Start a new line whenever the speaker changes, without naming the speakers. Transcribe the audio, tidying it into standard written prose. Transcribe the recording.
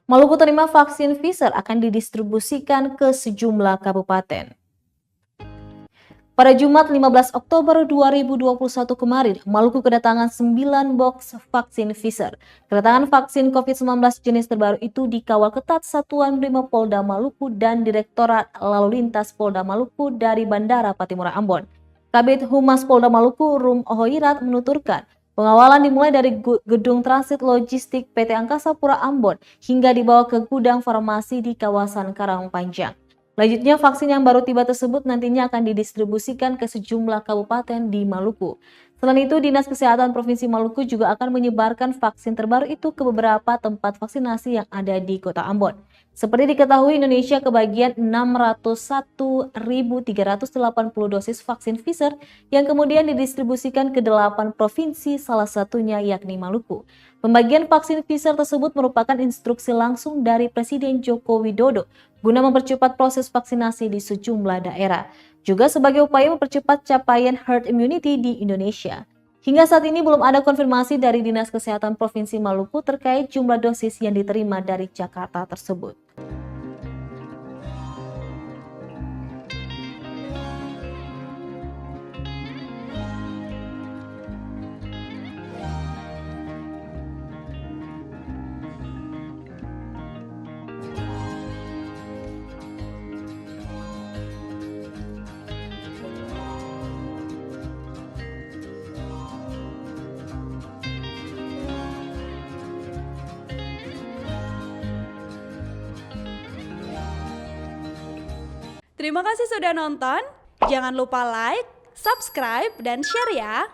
Maluku terima vaksin Pfizer akan didistribusikan ke sejumlah kabupaten. Pada Jumat 15 Oktober 2021 kemarin, Maluku kedatangan 9 box vaksin Pfizer. Kedatangan vaksin COVID-19 jenis terbaru itu dikawal ketat Satuan Brimopolda Maluku dan Direktorat Lalu Lintas Polda Maluku dari Bandara Patimura Ambon. Kabid Humas Polda Maluku Rum Ohoirat menuturkan, pengawalan dimulai dari gedung transit logistik PT Angkasa Pura Ambon hingga dibawa ke gudang farmasi di kawasan Karangpanjang. Selanjutnya, vaksin yang baru tiba tersebut nantinya akan didistribusikan ke sejumlah kabupaten di Maluku. Selain itu, Dinas Kesehatan Provinsi Maluku juga akan menyebarkan vaksin terbaru itu ke beberapa tempat vaksinasi yang ada di Kota Ambon. Seperti diketahui, Indonesia kebagian 601.380 dosis vaksin Pfizer yang kemudian didistribusikan ke 8 provinsi, salah satunya yakni Maluku. Pembagian vaksin Pfizer tersebut merupakan instruksi langsung dari Presiden Joko Widodo guna mempercepat proses vaksinasi di sejumlah daerah, juga sebagai upaya mempercepat capaian herd immunity di Indonesia. Hingga saat ini belum ada konfirmasi dari Dinas Kesehatan Provinsi Maluku terkait jumlah dosis yang diterima dari Jakarta tersebut.
Terima kasih sudah nonton. Jangan lupa like, subscribe, dan share ya.